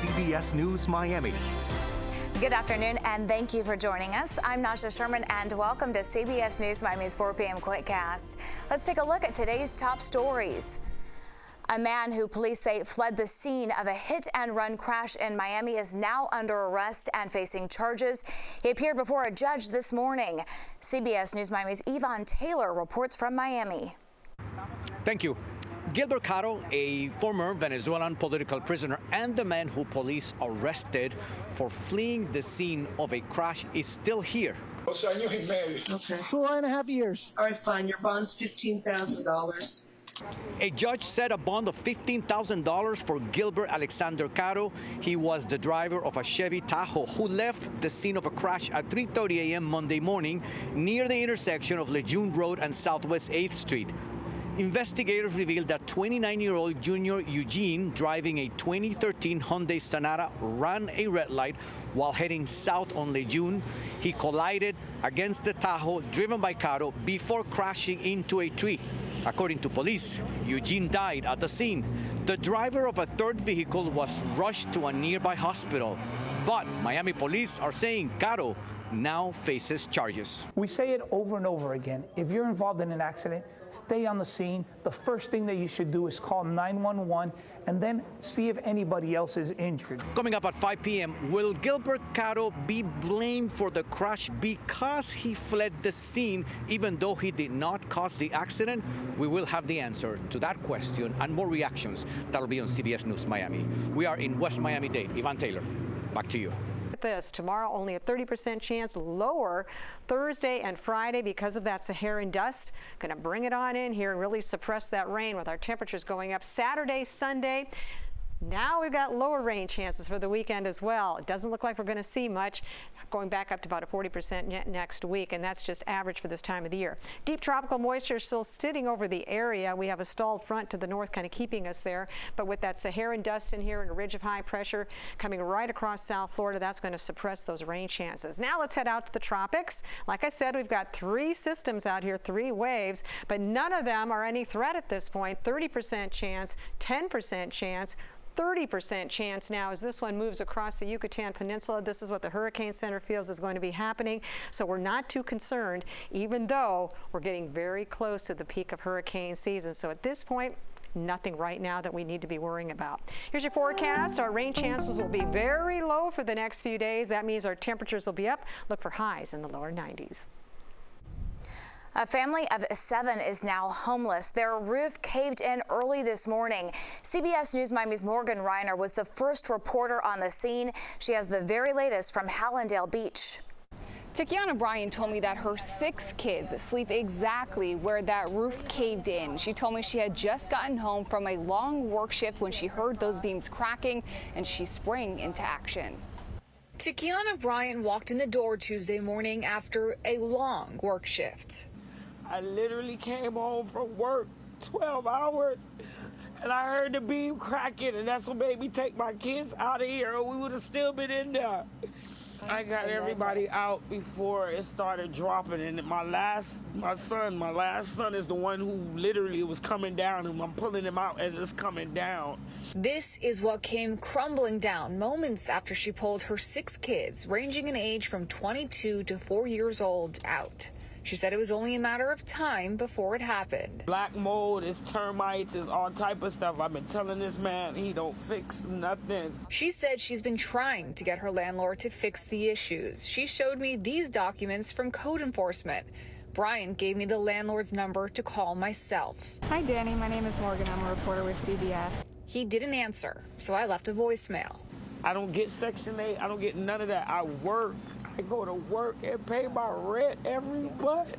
CBS News Miami. Good afternoon, and thank you for joining us. I'm Najahe Sherman, and welcome to CBS News Miami's 4 p.m. Quickcast. Let's take a look at today's top stories. A man who police say fled the scene of a hit-and-run crash in Miami is now under arrest and facing charges. He appeared before a judge this morning. CBS News Miami's Yvonne Taylor reports from Miami. Thank you. Gilbert Caro, a former Venezuelan political prisoner and the man who police arrested for fleeing the scene of a crash, is still here. Okay. 4.5 years. All right, fine. Your bond's $15,000. A judge set a bond of $15,000 for Gilbert Alexander Caro. He was the driver of a Chevy Tahoe who left the scene of a crash at 3:30 a.m. Monday morning near the intersection of Lejeune Road and Southwest 8th Street. Investigators revealed that 29-year-old Junior Eugene, driving a 2013 Hyundai Sonata, ran a red light while heading south on Lejeune. He collided against the Tahoe driven by Caro before crashing into a tree. According to police, Eugene died at the scene. The driver of a third vehicle was rushed to a nearby hospital. But Miami police are saying Caro now faces charges. We say it over and over again. If you're involved in an accident, stay on the scene. The first thing that you should do is call 911 and then see if anybody else is injured. Coming up at 5 p.m., will Gilbert Caro be blamed for the crash because he fled the scene even though he did not cause the accident? We will have the answer to that question and more reactions. That'll be on CBS News Miami. We are in West Miami-Dade. Yvonne Taylor, back to you. This tomorrow, only a 30% chance, lower Thursday and Friday because of that Saharan dust. Going to bring it on in here and really suppress that rain with our temperatures going up Saturday, Sunday. Now we've got lower rain chances for the weekend as well. It doesn't look like we're going to see much, going back up to about a 40% next week, and that's just average for this time of the year. Deep tropical moisture still sitting over the area. We have a stalled front to the north kind of keeping us there, but with that Saharan dust in here and a ridge of high pressure coming right across South Florida, that's going to suppress those rain chances. Now let's head out to the tropics. Like I said, we've got 3 systems out here, 3 waves, but none of them are any threat at this point. 30% chance, 10% chance, 30% chance now as this one moves across the Yucatan Peninsula. This is what the Hurricane Center feels is going to be happening. So we're not too concerned, even though we're getting very close to the peak of hurricane season. So at this point, nothing right now that we need to be worrying about. Here's your forecast. Our rain chances will be very low for the next few days. That means our temperatures will be up. Look for highs in the lower 90s. A family of 7 is now homeless. Their roof caved in early this morning. CBS News Miami's Morgan Reiner was the first reporter on the scene. She has the very latest from Hallandale Beach. Tikiana Bryan told me that her 6 kids sleep exactly where that roof caved in. She told me she had just gotten home from a long work shift when she heard those beams cracking, and she sprang into action. Tikiana Bryan walked in the door Tuesday morning after a long work shift. I literally came home from work, 12 hours, and I heard the beam cracking, and that's what made me take my kids out of here, or we would have still been in there. I got everybody out before it started dropping, and my last son is the one who literally was coming down, and I'm pulling him out as it's coming down. This is what came crumbling down moments after she pulled her 6 kids, ranging in age from 22 to 4 years old, out. She said it was only a matter of time before it happened. Black mold, it's termites, it's all type of stuff. I've been telling this man he don't fix nothing. She said she's been trying to get her landlord to fix the issues. She showed me these documents from code enforcement. Brian gave me the landlord's number to call myself. Hi, Danny. My name is Morgan. I'm a reporter with CBS. He didn't answer, so I left a voicemail. I don't get Section 8. I don't get none of that. I work. I go to work and pay my rent every month.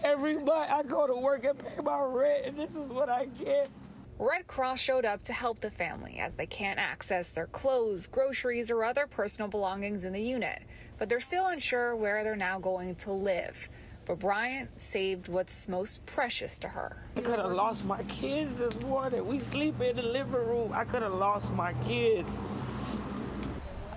Every month I go to work and pay my rent, and this is what I get. Red Cross showed up to help the family as they can't access their clothes, groceries, or other personal belongings in the unit. But they're still unsure where they're now going to live. But Bryant saved what's most precious to her. I could have lost my kids this morning. We sleep in the living room. I could have lost my kids.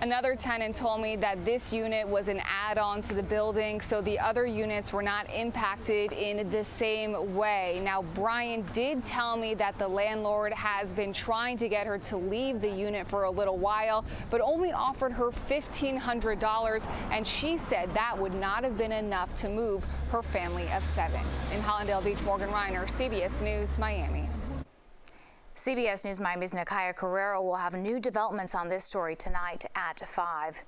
Another tenant told me that this unit was an add-on to the building, so the other units were not impacted in the same way. Now, Brian did tell me that the landlord has been trying to get her to leave the unit for a little while, but only offered her $1,500, and she said that would not have been enough to move her family of 7. In Hollandale Beach, Morgan Reiner, CBS News, Miami. CBS News Miami's Najahe Sherman will have new developments on this story tonight at 5.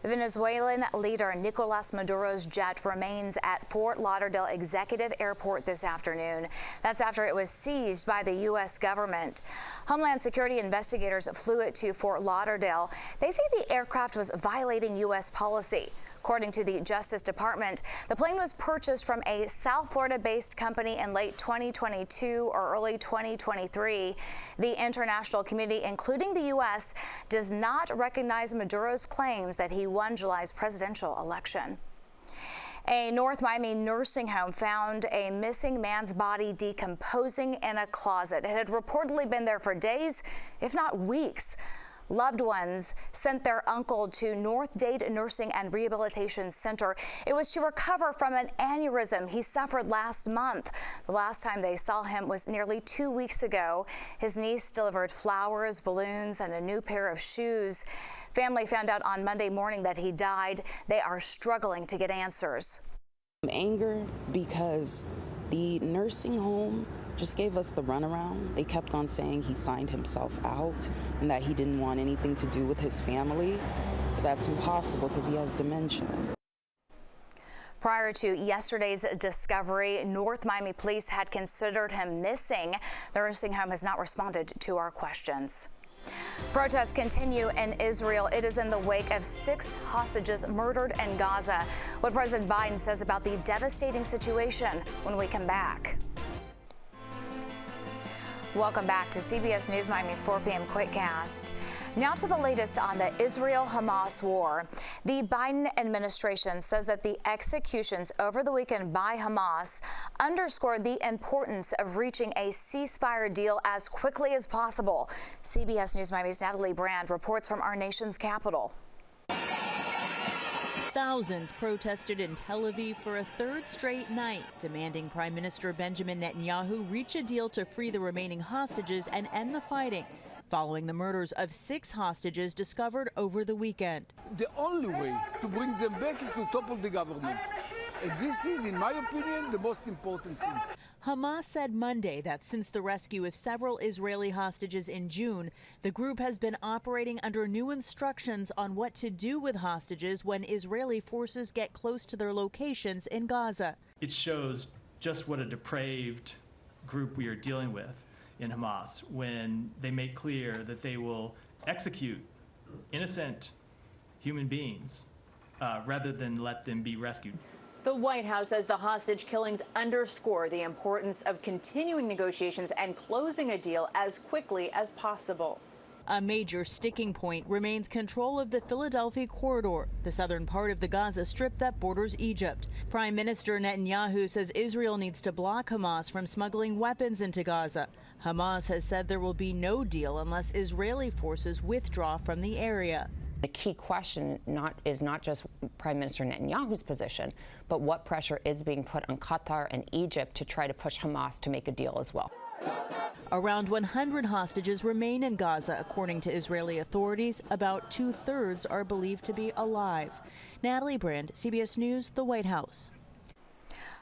Venezuelan leader Nicolas Maduro's jet remains at Fort Lauderdale Executive Airport this afternoon. That's after it was seized by the U.S. government. Homeland Security investigators flew it to Fort Lauderdale. They say the aircraft was violating U.S. policy. According to the Justice Department, the plane was purchased from a South Florida-based company in late 2022 or early 2023. The international community, including the U.S., does not recognize Maduro's claims that he won July's presidential election. A North Miami nursing home found a missing man's body decomposing in a closet. It had reportedly been there for days, if not weeks. Loved ones sent their uncle to Miami-Dade Nursing and Rehabilitation Center. It was to recover from an aneurysm he suffered last month. The last time they saw him was nearly 2 weeks ago. His niece delivered flowers, balloons, and a new pair of shoes. Family found out on Monday morning that he died. They are struggling to get answers. Anger because the nursing home just gave us the runaround. They kept on saying he signed himself out and that he didn't want anything to do with his family. But that's impossible because he has dementia. Prior to yesterday's discovery, North Miami police had considered him missing. The nursing home has not responded to our questions. Protests continue in Israel. It is in the wake of 6 hostages murdered in Gaza. What President Biden says about the devastating situation when we come back. Welcome back to CBS News Miami's 4 p.m. Quickcast. Now to the latest on the Israel-Hamas war. The Biden administration says that the executions over the weekend by Hamas underscored the importance of reaching a ceasefire deal as quickly as possible. CBS News Miami's Natalie Brand reports from our nation's capital. Thousands protested in Tel Aviv for a 3rd straight night, demanding Prime Minister Benjamin Netanyahu reach a deal to free the remaining hostages and end the fighting, following the murders of 6 hostages discovered over the weekend. The only way to bring them back is to topple the government. And this is, in my opinion, the most important thing. Hamas said Monday that since the rescue of several Israeli hostages in June, the group has been operating under new instructions on what to do with hostages when Israeli forces get close to their locations in Gaza. It shows just what a depraved group we are dealing with in Hamas when they make clear that they will execute innocent human beings rather than let them be rescued. The White House says the hostage killings underscore the importance of continuing negotiations and closing a deal as quickly as possible. A major sticking point remains control of the Philadelphia corridor, the southern part of the Gaza Strip that borders Egypt. Prime Minister Netanyahu says Israel needs to block Hamas from smuggling weapons into Gaza. Hamas has said there will be no deal unless Israeli forces withdraw from the area. The key question is not just Prime Minister Netanyahu's position, but what pressure is being put on Qatar and Egypt to try to push Hamas to make a deal as well. Around 100 hostages remain in Gaza, according to Israeli authorities. About 2/3 are believed to be alive. Natalie Brand, CBS News, the White House.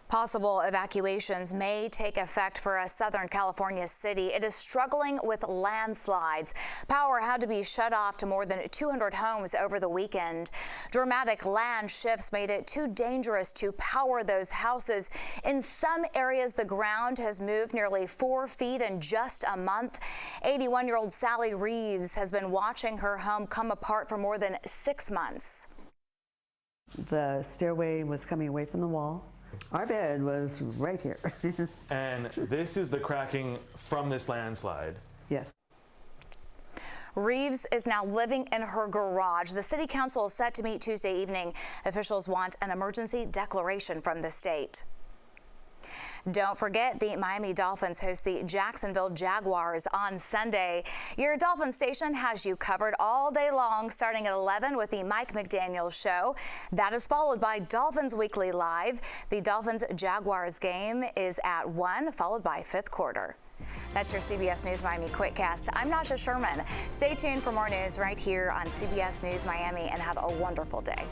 Possible evacuations may take effect for a Southern California city. It is struggling with landslides. Power had to be shut off to more than 200 homes over the weekend. Dramatic land shifts made it too dangerous to power those houses. In some areas, the ground has moved nearly 4 feet in just a month. 81-year-old Sally Reeves has been watching her home come apart for more than 6 months. The stairway was coming away from the wall. Our bed was right here. And this is the cracking from this landslide. Yes. Reeves is now living in her garage. The city council is set to meet Tuesday evening. Officials want an emergency declaration from the state. Don't forget, the Miami Dolphins host the Jacksonville Jaguars on Sunday. Your Dolphin station has you covered all day long, starting at 11 with the Mike McDaniel Show. That is followed by Dolphins Weekly Live. The Dolphins-Jaguars game is at 1, followed by fifth quarter. That's your CBS News Miami Quickcast. I'm Najahe Sherman. Stay tuned for more news right here on CBS News Miami, and have a wonderful day.